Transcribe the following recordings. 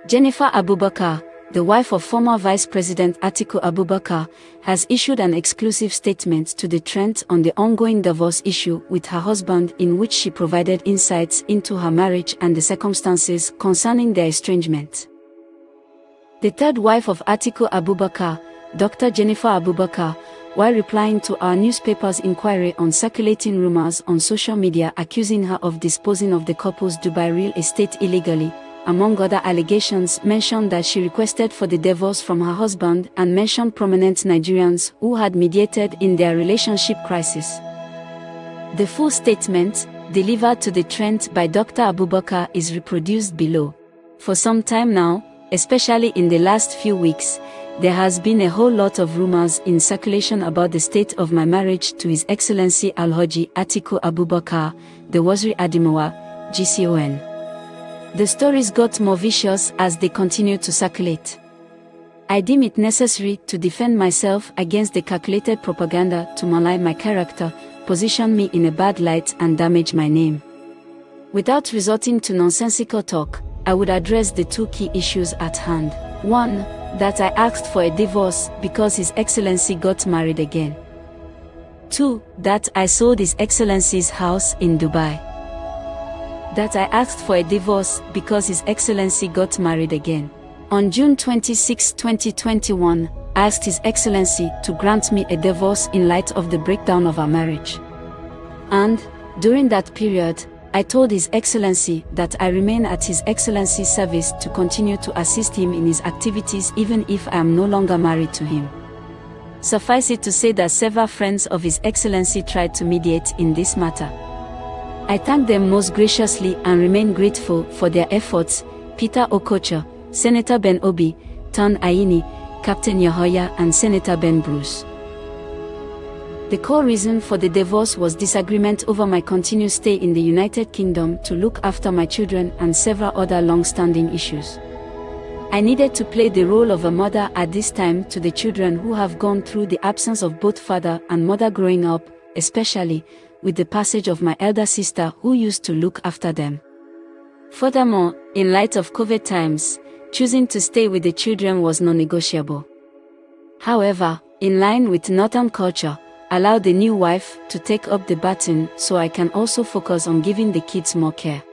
Jennifer Abubaka, the wife of former Vice President Atiku Abubaka, has issued an exclusive statement to the Trent on the ongoing divorce issue with her husband, in which she provided insights into her marriage and the circumstances concerning their estrangement. The third wife of Atiku Abubaka, Dr. Jennifer Abubaka, while replying to our newspaper's inquiry on circulating rumors on social media accusing her of disposing of the couple's Dubai real estate illegally, among other allegations, mentioned that she requested for the divorce from her husband and mentioned prominent Nigerians who had mediated in their relationship crisis. The full statement, delivered to the Trent by Dr. Abubaka, is reproduced below. For some time now, especially in the last few weeks, there has been a whole lot of rumors in circulation about the state of my marriage to His Excellency Alhaji Atiku Abubakar, the Waziri Adamawa, GCON. The stories got more vicious as they continued to circulate. I deem it necessary to defend myself against the calculated propaganda to malign my character, position me in a bad light and damage my name. Without resorting to nonsensical talk, I would address the two key issues at hand. 1. That I asked for a divorce because His Excellency got married again. 2. That I sold His Excellency's house in Dubai. That I asked for a divorce because His Excellency got married again. On June 26, 2021, I asked His Excellency to grant me a divorce in light of the breakdown of our marriage. And, during that period, I told His Excellency that I remain at His Excellency's service to continue to assist him in his activities even if I am no longer married to him. Suffice it to say that several friends of His Excellency tried to mediate in this matter. I thank them most graciously and remain grateful for their efforts: Peter Okocha, Senator Ben Obi, Tan Aini, Captain Yahoya and Senator Ben Bruce. The core reason for the divorce was disagreement over my continued stay in the United Kingdom to look after my children and several other long-standing issues. I needed to play the role of a mother at this time to the children who have gone through the absence of both father and mother growing up, especially with the passage of my elder sister who used to look after them. Furthermore, in light of COVID times, choosing to stay with the children was non-negotiable. However, in line with Northern culture, allow the new wife to take up the baton so I can also focus on giving the kids more care.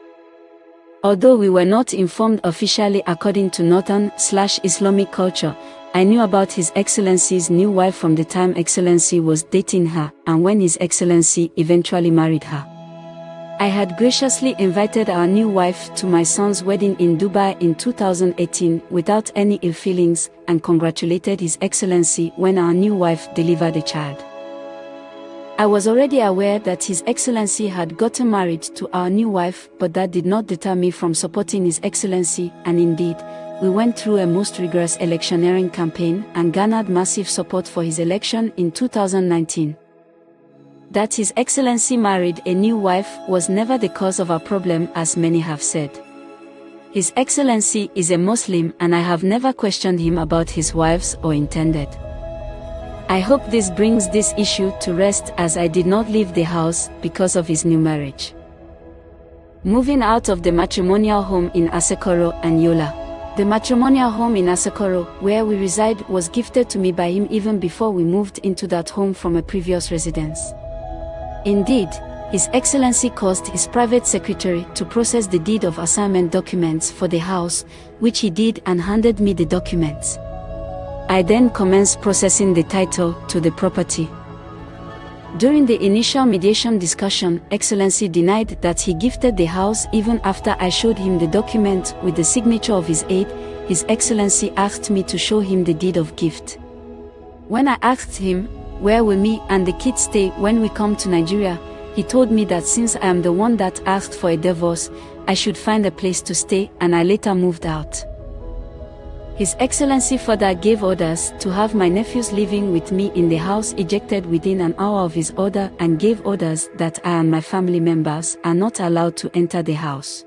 Although we were not informed officially according to Northern/Islamic culture, I knew about His Excellency's new wife from the time Excellency was dating her and when His Excellency eventually married her. I had graciously invited our new wife to my son's wedding in Dubai in 2018 without any ill feelings and congratulated His Excellency when our new wife delivered a child. I was already aware that His Excellency had gotten married to our new wife, but that did not deter me from supporting His Excellency, and indeed, we went through a most rigorous electioneering campaign and garnered massive support for his election in 2019. That His Excellency married a new wife was never the cause of our problem, as many have said. His Excellency is a Muslim and I have never questioned him about his wives or intended. I hope this brings this issue to rest, as I did not leave the house because of his new marriage. Moving out of the matrimonial home in Asekoro and Yola. The matrimonial home in Asekoro, where we reside, was gifted to me by him even before we moved into that home from a previous residence. Indeed, His Excellency caused his private secretary to process the deed of assignment documents for the house, which he did and handed me the documents. I then commenced processing the title to the property. During the initial mediation discussion, Excellency denied that he gifted the house even after I showed him the document with the signature of his aide. His Excellency asked me to show him the deed of gift. When I asked him, where will me and the kids stay when we come to Nigeria, he told me that since I am the one that asked for a divorce, I should find a place to stay, and I later moved out. His Excellency further gave orders to have my nephews living with me in the house ejected within an hour of his order, and gave orders that I and my family members are not allowed to enter the house.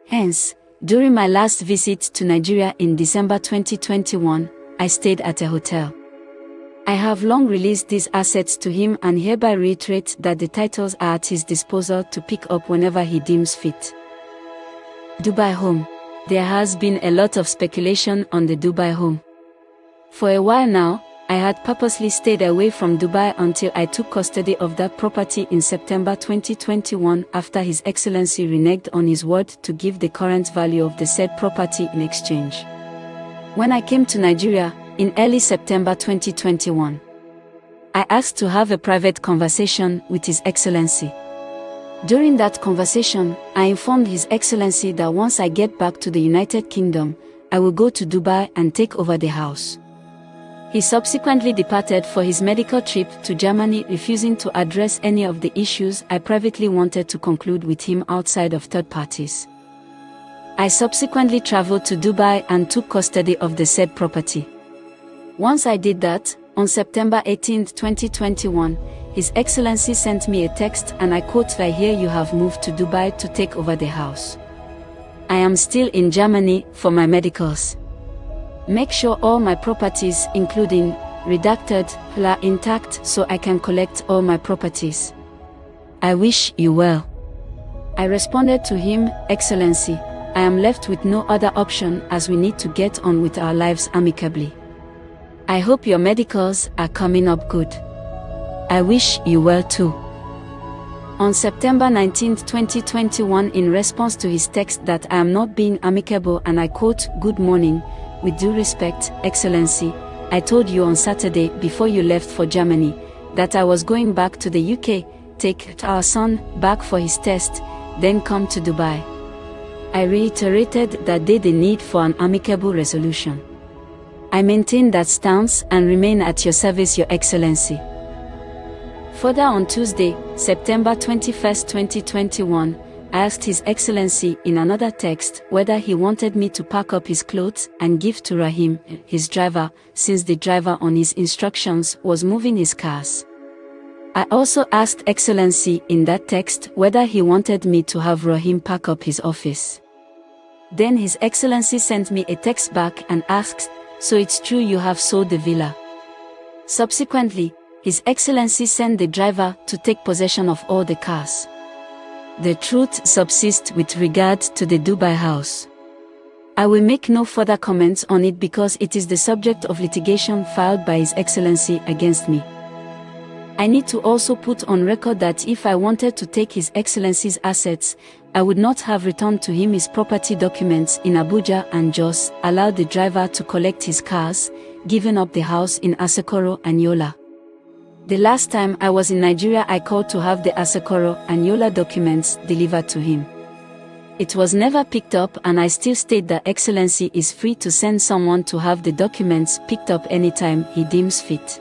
Hence, during my last visit to Nigeria in December 2021, I stayed at a hotel. I have long released these assets to him and hereby reiterate that the titles are at his disposal to pick up whenever he deems fit. Dubai Home. There has been a lot of speculation on the Dubai home. For a while now, I had purposely stayed away from Dubai until I took custody of that property in September 2021 after His Excellency reneged on his word to give the current value of the said property in exchange. When I came to Nigeria, in early September 2021, I asked to have a private conversation with His Excellency. During that conversation, I informed His Excellency that once I get back to the United Kingdom, I will go to Dubai and take over the house. He subsequently departed for his medical trip to Germany, refusing to address any of the issues I privately wanted to conclude with him outside of third parties. I subsequently traveled to Dubai and took custody of the said property. Once I did that, on September 18, 2021, His Excellency sent me a text and I quote, "I hear you have moved to Dubai to take over the house. I am still in Germany for my medicals. Make sure all my properties, including redacted, are intact so I can collect all my properties. I wish you well." I responded to him, "Excellency, I am left with no other option as we need to get on with our lives amicably. I hope your medicals are coming up good. I wish you well too." On September 19, 2021, in response to his text that I am not being amicable and I quote, "Good morning. With due respect, Excellency, I told you on Saturday before you left for Germany that I was going back to the UK, take our son back for his test, then come to Dubai." I reiterated that the need for an amicable resolution. I maintain that stance and remain at your service, Your Excellency. Further, on Tuesday, September 21, 2021, I asked His Excellency in another text whether he wanted me to pack up his clothes and give to Rahim, his driver, since the driver on his instructions was moving his cars. I also asked Excellency in that text whether he wanted me to have Rahim pack up his office. Then His Excellency sent me a text back and asked, "So it's true you have sold the villa?" Subsequently, His Excellency sent the driver to take possession of all the cars. The truth subsists with regard to the Dubai house. I will make no further comments on it because it is the subject of litigation filed by His Excellency against me. I need to also put on record that if I wanted to take His Excellency's assets, I would not have returned to him his property documents in Abuja and Jos, allowed the driver to collect his cars, given up the house in Asokoro and Yola. The last time I was in Nigeria, I called to have the Asokoro and Yola documents delivered to him. It was never picked up, and I still state that Excellency is free to send someone to have the documents picked up anytime he deems fit.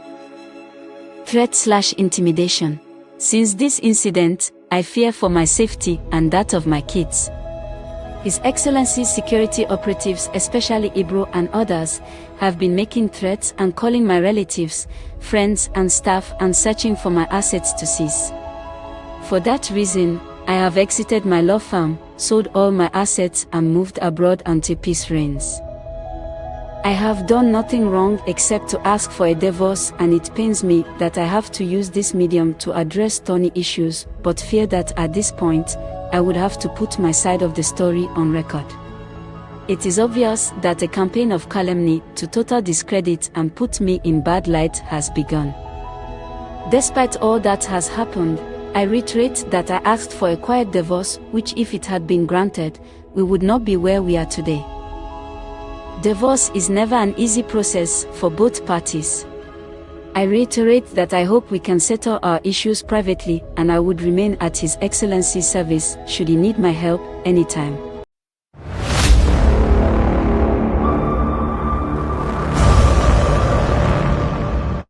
Threat/intimidation. Since this incident, I fear for my safety and that of my kids. His Excellency's security operatives, especially Ibro and others, have been making threats and calling my relatives, friends and staff and searching for my assets to seize. For that reason, I have exited my law firm, sold all my assets and moved abroad until peace reigns. I have done nothing wrong except to ask for a divorce, and it pains me that I have to use this medium to address thorny issues, but fear that at this point, I would have to put my side of the story on record. It is obvious that a campaign of calumny to total discredit and put me in bad light has begun. Despite all that has happened, I reiterate that I asked for a quiet divorce, which if it had been granted, we would not be where we are today. Divorce is never an easy process for both parties. I reiterate that I hope we can settle our issues privately, and I would remain at His Excellency's service should he need my help anytime.